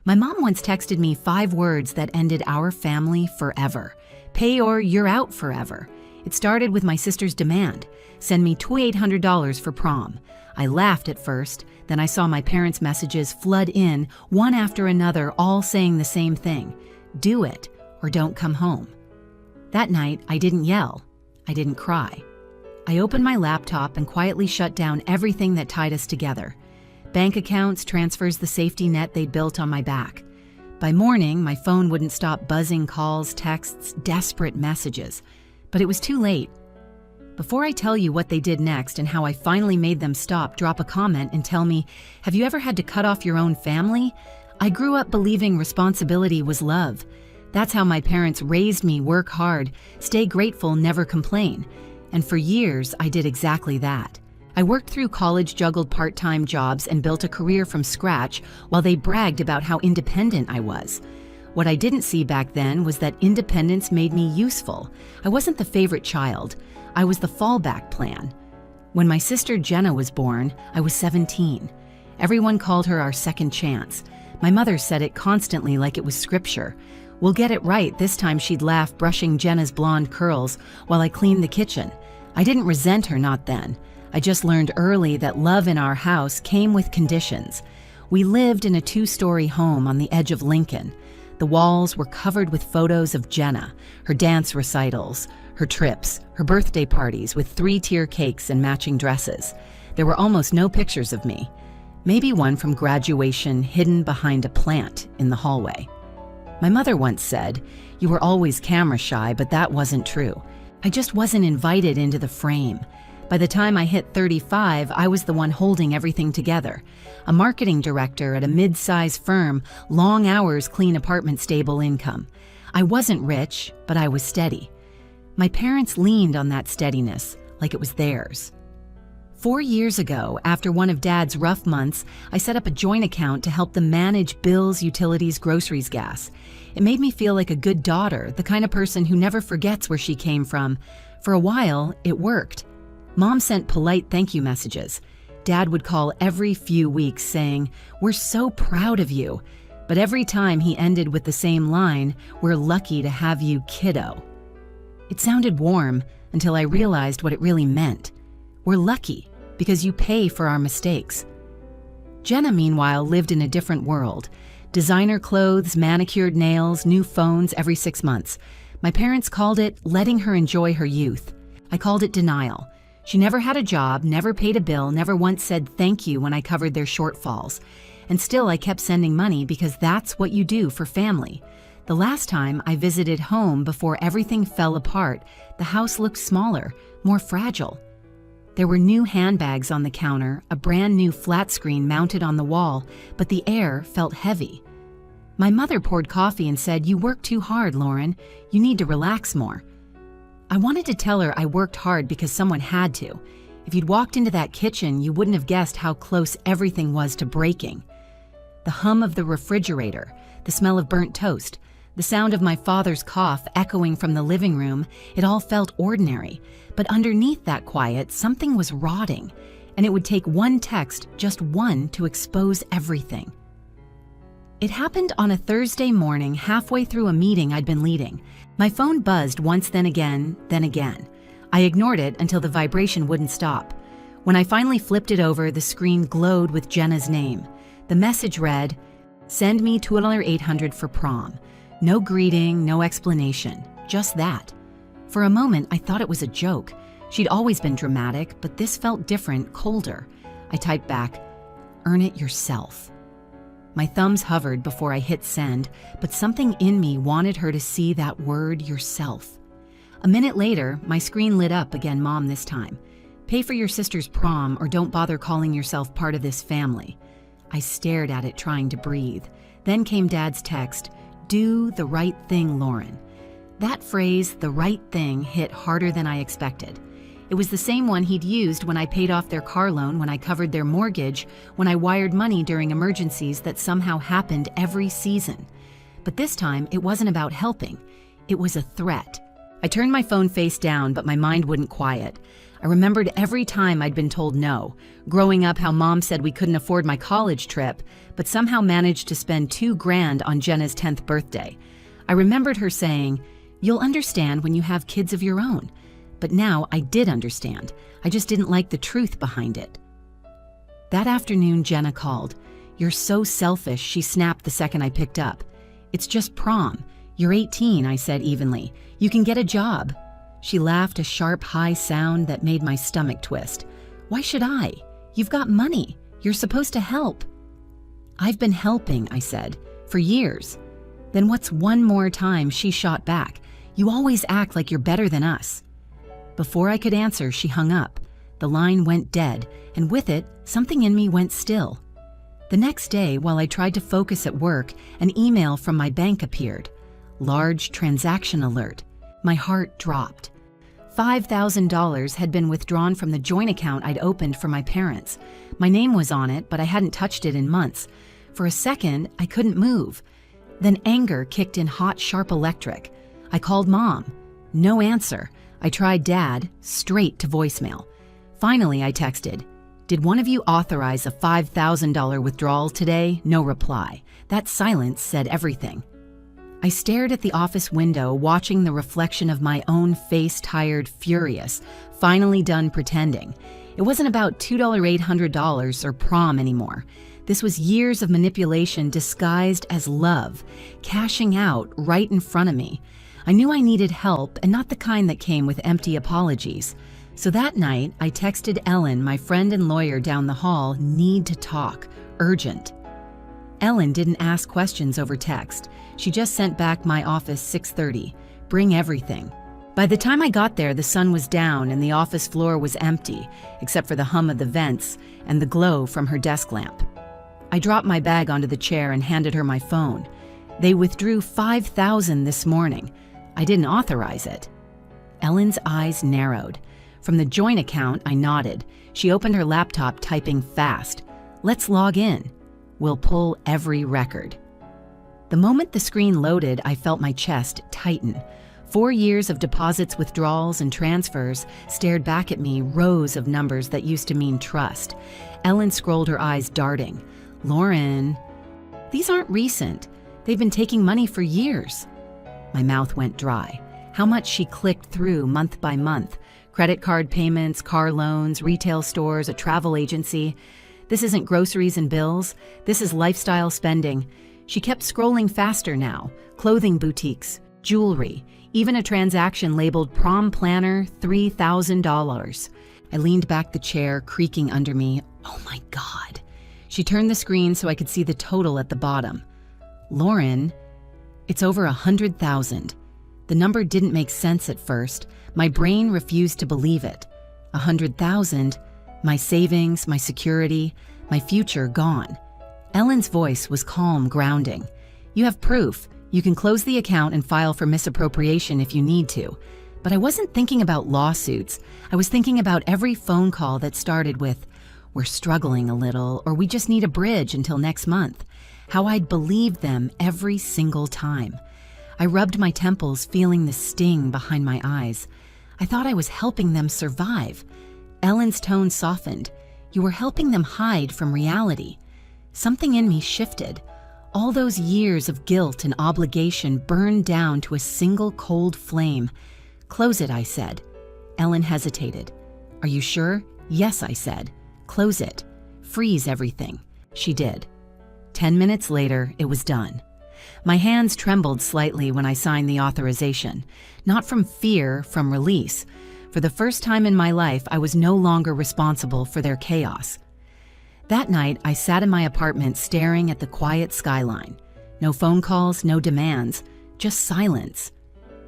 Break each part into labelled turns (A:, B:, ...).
A: My mom once texted me 5 words that ended our family forever. Pay or you're out forever. It started with my sister's demand. Send me $2,800 for prom. I laughed at first, then I saw my parents' messages flood in, one after another, all saying the same thing. Do it, or don't come home. That night, I didn't yell. I didn't cry. I opened my laptop and quietly shut down everything that tied us together. Bank accounts, transfers, the safety net they'd built on my back. By morning, my phone wouldn't stop buzzing calls, texts, desperate messages. But it was too late. Before I tell you what they did next and how I finally made them stop, drop a comment and tell me, have you ever had to cut off your own family? I grew up believing responsibility was love. That's how my parents raised me: work hard, stay grateful, never complain. And for years, I did exactly that. I worked through college, juggled part-time jobs, and built a career from scratch while they bragged about how independent I was. What I didn't see back then was that independence made me useful. I wasn't the favorite child. I was the fallback plan. When my sister Jenna was born, I was 17. Everyone called her our second chance. My mother said it constantly like it was scripture. We'll get it right, this time she'd laugh, brushing Jenna's blonde curls while I cleaned the kitchen. I didn't resent her, not then. I just learned early that love in our house came with conditions. We lived in a 2-story home on the edge of Lincoln. The walls were covered with photos of Jenna, her dance recitals, her trips, her birthday parties with 3-tier cakes and matching dresses. There were almost no pictures of me. Maybe one from graduation hidden behind a plant in the hallway. My mother once said, "You were always camera shy," but that wasn't true. I just wasn't invited into the frame. By the time I hit 35, I was the one holding everything together. A marketing director at a mid-size firm, long hours, clean apartment, stable income. I wasn't rich, but I was steady. My parents leaned on that steadiness like it was theirs. 4 years ago, after one of Dad's rough months, I set up a joint account to help them manage bills, utilities, groceries, gas. It made me feel like a good daughter, the kind of person who never forgets where she came from. For a while, it worked. Mom sent polite thank you messages. Dad would call every few weeks saying, "We're so proud of you." But every time he ended with the same line, "We're lucky to have you, kiddo." It sounded warm until I realized what it really meant. We're lucky because you pay for our mistakes. Jenna, meanwhile, lived in a different world. Designer clothes, manicured nails, new phones every 6 months. My parents called it letting her enjoy her youth. I called it denial. She never had a job, never paid a bill, never once said thank you when I covered their shortfalls. And still I kept sending money because that's what you do for family. The last time I visited home before everything fell apart, the house looked smaller, more fragile. There were new handbags on the counter, a brand new flat screen mounted on the wall, but the air felt heavy. My mother poured coffee and said, "You work too hard, Lauren. You need to relax more." I wanted to tell her I worked hard because someone had to. If you'd walked into that kitchen, you wouldn't have guessed how close everything was to breaking. The hum of the refrigerator, the smell of burnt toast, the sound of my father's cough echoing from the living room, it all felt ordinary. But underneath that quiet, something was rotting, and it would take one text, just one, to expose everything. It happened on a Thursday morning, halfway through a meeting I'd been leading. My phone buzzed once, then again, then again. I ignored it until the vibration wouldn't stop. When I finally flipped it over, the screen glowed with Jenna's name. The message read, "Send me $2,800 for prom." No greeting, no explanation, just that. For a moment, I thought it was a joke. She'd always been dramatic, but this felt different, colder. I typed back, "Earn it yourself." My thumbs hovered before I hit send, but something in me wanted her to see that word, yourself. A minute later, my screen lit up again, Mom this time. "Pay for your sister's prom or don't bother calling yourself part of this family." I stared at it, trying to breathe. Then came Dad's text, "Do the right thing, Lauren." That phrase, the right thing, hit harder than I expected. It was the same one he'd used when I paid off their car loan, when I covered their mortgage, when I wired money during emergencies that somehow happened every season. But this time, it wasn't about helping. It was a threat. I turned my phone face down, but my mind wouldn't quiet. I remembered every time I'd been told no. Growing up, how Mom said we couldn't afford my college trip, but somehow managed to spend $2,000 on Jenna's 10th birthday. I remembered her saying, "You'll understand when you have kids of your own." But now I did understand. I just didn't like the truth behind it. That afternoon, Jenna called. "You're so selfish," she snapped the second I picked up. "It's just prom. You're 18, I said evenly. "You can get a job." She laughed, a sharp, high sound that made my stomach twist. "Why should I? You've got money. You're supposed to help." "I've been helping," I said, "for years." "Then what's one more time?" she shot back. "You always act like you're better than us." Before I could answer, she hung up. The line went dead, and with it, something in me went still. The next day, while I tried to focus at work, an email from my bank appeared. Large transaction alert. My heart dropped. $5,000 had been withdrawn from the joint account I'd opened for my parents. My name was on it, but I hadn't touched it in months. For a second, I couldn't move. Then anger kicked in hot, sharp electric. I called Mom. No answer. I tried Dad, straight to voicemail. Finally, I texted, "Did one of you authorize a $5,000 withdrawal today?" No reply. That silence said everything. I stared at the office window, watching the reflection of my own face, tired, furious, finally done pretending. It wasn't about $2,800 or prom anymore. This was years of manipulation disguised as love, cashing out right in front of me. I knew I needed help, and not the kind that came with empty apologies. So that night, I texted Ellen, my friend and lawyer down the hall, "Need to talk. Urgent." Ellen didn't ask questions over text. She just sent back my office 6:30. Bring everything. By the time I got there, the sun was down and the office floor was empty, except for the hum of the vents and the glow from her desk lamp. I dropped my bag onto the chair and handed her my phone. "They withdrew $5,000 this morning. I didn't authorize it." Ellen's eyes narrowed. From the joint account, I nodded. She opened her laptop, typing fast. "Let's log in. We'll pull every record." The moment the screen loaded, I felt my chest tighten. 4 years of deposits, withdrawals, and transfers stared back at me, rows of numbers that used to mean trust. Ellen scrolled, her eyes darting. "Lauren, these aren't recent. They've been taking money for years." My mouth went dry. How much she clicked through month by month. Credit card payments, car loans, retail stores, a travel agency. This isn't groceries and bills. This is lifestyle spending. She kept scrolling faster now. Clothing boutiques, jewelry, even a transaction labeled prom planner, $3,000. I leaned back the chair, creaking under me. Oh my God. She turned the screen so I could see the total at the bottom. "Lauren, it's over 100,000. The number didn't make sense at first. My brain refused to believe it. 100,000, my savings, my security, my future gone. Ellen's voice was calm, grounding. "You have proof. You can close the account and file for misappropriation if you need to." But I wasn't thinking about lawsuits. I was thinking about every phone call that started with, "We're struggling a little," or "We just need a bridge until next month." How I'd believed them every single time. I rubbed my temples, feeling the sting behind my eyes. I thought I was helping them survive. Ellen's tone softened. "You were helping them hide from reality." Something in me shifted. All those years of guilt and obligation burned down to a single cold flame. "Close it," I said. Ellen hesitated. "Are you sure?" "Yes," I said. "Close it. Freeze everything." She did. 10 minutes later, it was done. My hands trembled slightly when I signed the authorization. Not from fear, from release. For the first time in my life, I was no longer responsible for their chaos. That night, I sat in my apartment staring at the quiet skyline. No phone calls, no demands, just silence.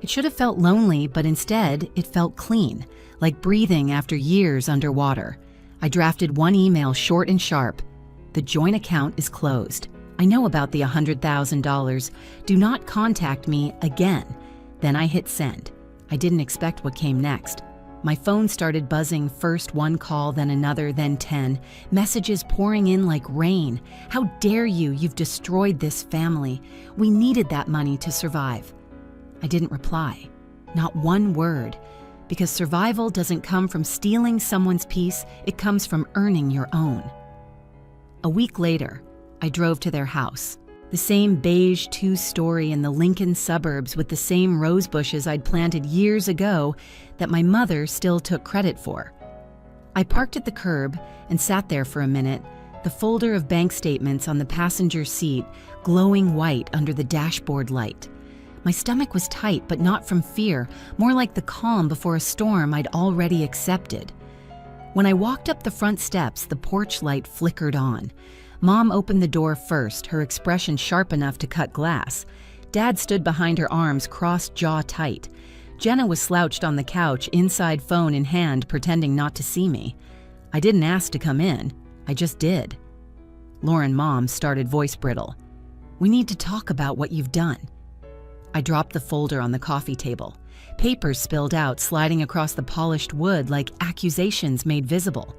A: It should have felt lonely, but instead, it felt clean, like breathing after years underwater. I drafted one email, short and sharp. "The joint account is closed. I know about the $100,000. Do not contact me again." Then I hit send. I didn't expect what came next. My phone started buzzing, first one call, then another, then 10. Messages pouring in like rain. "How dare you? You've destroyed this family. We needed that money to survive." I didn't reply. Not one word, because survival doesn't come from stealing someone's peace, it comes from earning your own. A week later, I drove to their house. The same beige two-story in the Lincoln suburbs with the same rose bushes I'd planted years ago that my mother still took credit for. I parked at the curb and sat there for a minute, the folder of bank statements on the passenger seat glowing white under the dashboard light. My stomach was tight, but not from fear, more like the calm before a storm I'd already accepted. When I walked up the front steps, the porch light flickered on. Mom opened the door first, her expression sharp enough to cut glass. Dad stood behind her arms crossed, jaw tight. Jenna was slouched on the couch, inside phone in hand, pretending not to see me. I didn't ask to come in. I just did. Lauren, Mom started voice brittle. "We need to talk about what you've done." I dropped the folder on the coffee table. Papers spilled out, sliding across the polished wood like accusations made visible.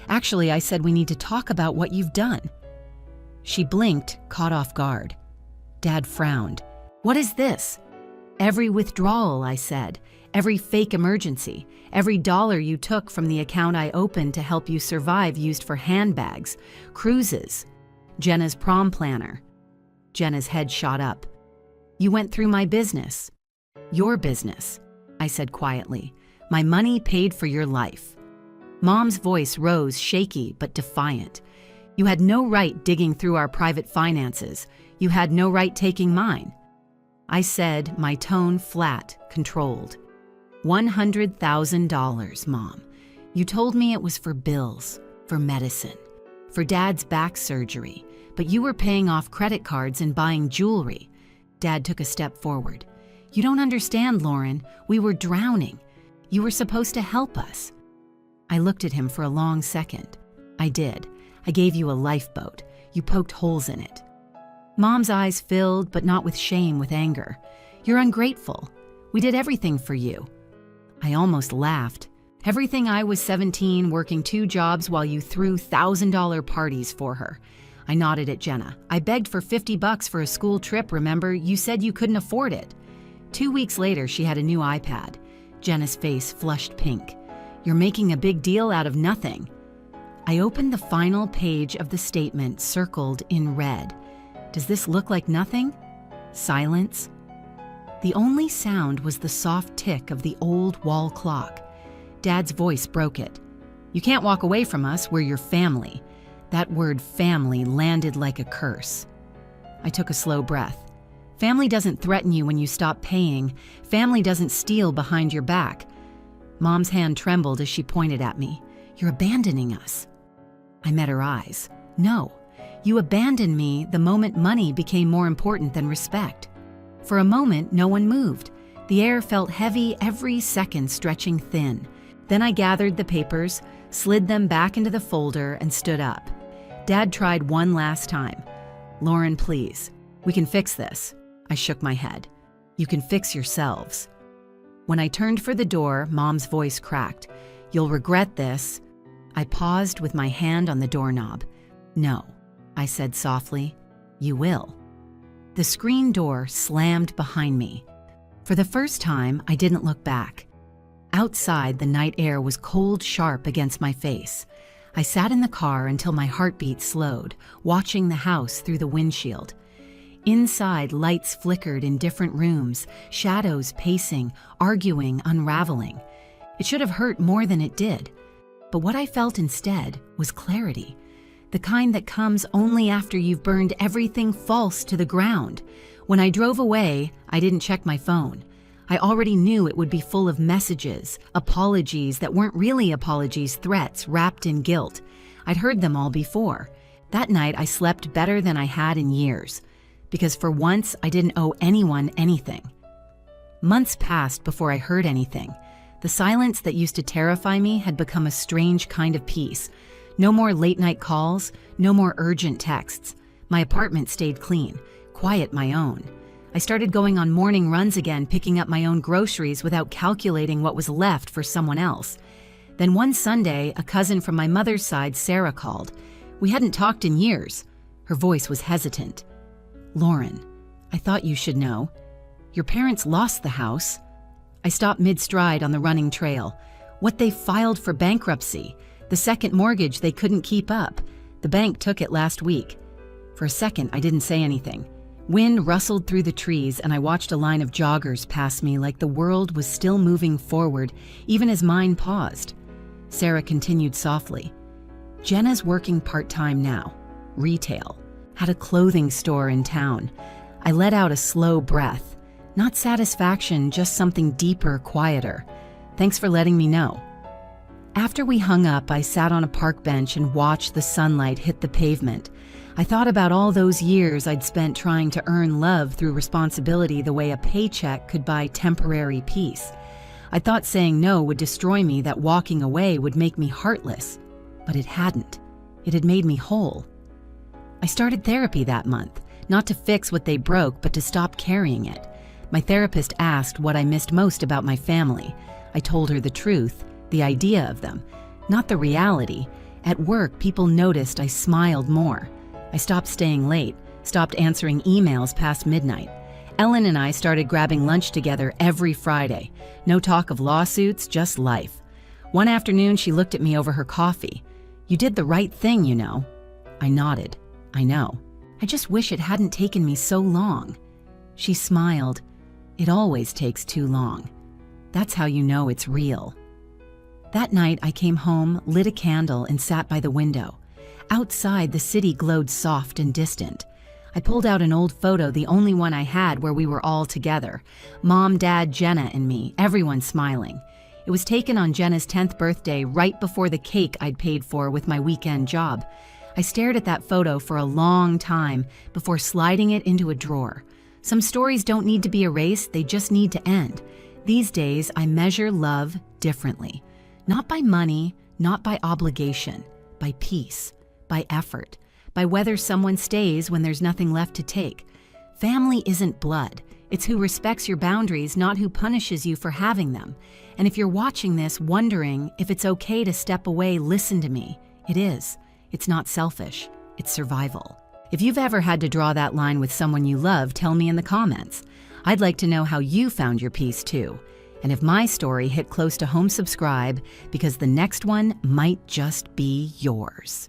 A: "Actually, I said we need to talk about what you've done." She blinked, caught off guard. Dad frowned. "What is this?" "Every withdrawal," I said. "Every fake emergency. Every dollar you took from the account I opened to help you survive used for handbags, cruises, Jenna's prom planner." Jenna's head shot up. "You went through my business." "Your business," I said quietly. "My money paid for your life." Mom's voice rose, shaky but defiant. "You had no right digging through our private finances. You had no right taking mine." I said, my tone flat, controlled. $100,000, Mom. You told me it was for bills, for medicine, for Dad's back surgery, but you were paying off credit cards and buying jewelry. Dad took a step forward. "You don't understand, Lauren. We were drowning. You were supposed to help us." I looked at him for a long second. "I did. I gave you a lifeboat. You poked holes in it." Mom's eyes filled, but not with shame, with anger. "You're ungrateful. We did everything for you." I almost laughed. "Everything I was 17, working 2 jobs while you threw $1,000 parties for her." I nodded at Jenna. "I begged for $50 for a school trip, remember? You said you couldn't afford it." 2 weeks later, she had a new iPad. Jenna's face flushed pink. "You're making a big deal out of nothing." I opened the final page of the statement, circled in red. Does this look like nothing? Silence. The only sound was the soft tick of the old wall clock. Dad's voice broke it. "You can't walk away from us. We're your family." That word family landed like a curse. I took a slow breath. Family doesn't threaten you when you stop paying. Family doesn't steal behind your back. Mom's hand trembled as she pointed at me. "You're abandoning us." I met her eyes. "No, you abandoned me the moment money became more important than respect." For a moment, no one moved. The air felt heavy, every second stretching thin. Then I gathered the papers, slid them back into the folder, and stood up. Dad tried one last time. "Lauren, please. We can fix this." I shook my head. "You can fix yourselves." When I turned for the door, Mom's voice cracked. "You'll regret this." I paused with my hand on the doorknob. "No," I said softly. "You will." The screen door slammed behind me. For the first time, I didn't look back. Outside, the night air was cold, sharp against my face. I sat in the car until my heartbeat slowed, watching the house through the windshield. Inside, lights flickered in different rooms, shadows pacing, arguing, unraveling. It should have hurt more than it did. But what I felt instead was clarity. The kind that comes only after you've burned everything false to the ground. When I drove away, I didn't check my phone. I already knew it would be full of messages, apologies that weren't really apologies, threats wrapped in guilt. I'd heard them all before. That night, I slept better than I had in years, because for once, I didn't owe anyone anything. Months passed before I heard anything. The silence that used to terrify me had become a strange kind of peace. No more late-night calls, no more urgent texts. My apartment stayed clean, quiet my own. I started going on morning runs again, picking up my own groceries without calculating what was left for someone else. Then one Sunday, a cousin from my mother's side, Sarah, called. We hadn't talked in years. Her voice was hesitant. "Lauren, I thought you should know. Your parents lost the house." I stopped mid-stride on the running trail. What they filed for bankruptcy. The second mortgage they couldn't keep up. The bank took it last week. For a second, I didn't say anything. Wind rustled through the trees, and I watched a line of joggers pass me like the world was still moving forward, even as mine paused. Sarah continued softly. Jenna's working part-time now. Retail. Had a clothing store in town. I let out a slow breath. Not satisfaction, just something deeper, quieter. Thanks for letting me know. After we hung up, I sat on a park bench and watched the sunlight hit the pavement. I thought about all those years I'd spent trying to earn love through responsibility the way a paycheck could buy temporary peace. I thought saying no would destroy me, that walking away would make me heartless. But it hadn't. It had made me whole. I started therapy that month, not to fix what they broke, but to stop carrying it. My therapist asked what I missed most about my family. I told her the truth, the idea of them, not the reality. At work, people noticed I smiled more. I stopped staying late, stopped answering emails past midnight. Ellen and I started grabbing lunch together every Friday. No talk of lawsuits, just life. One afternoon, she looked at me over her coffee. "You did the right thing, you know." I nodded. "I know. I just wish it hadn't taken me so long." She smiled. "It always takes too long. That's how you know it's real." That night, I came home, lit a candle, and sat by the window. Outside, the city glowed soft and distant. I pulled out an old photo, the only one I had, where we were all together. Mom, Dad, Jenna, and me, everyone smiling. It was taken on Jenna's 10th birthday, right before the cake I'd paid for with my weekend job. I stared at that photo for a long time before sliding it into a drawer. Some stories don't need to be erased, they just need to end. These days, I measure love differently. Not by money, not by obligation, by peace, by effort, by whether someone stays when there's nothing left to take. Family isn't blood. It's who respects your boundaries, not who punishes you for having them. And if you're watching this wondering if it's okay to step away, listen to me. It is. It's not selfish. It's survival. If you've ever had to draw that line with someone you love, tell me in the comments. I'd like to know how you found your peace too. And if my story hit close to home, subscribe, because the next one might just be yours.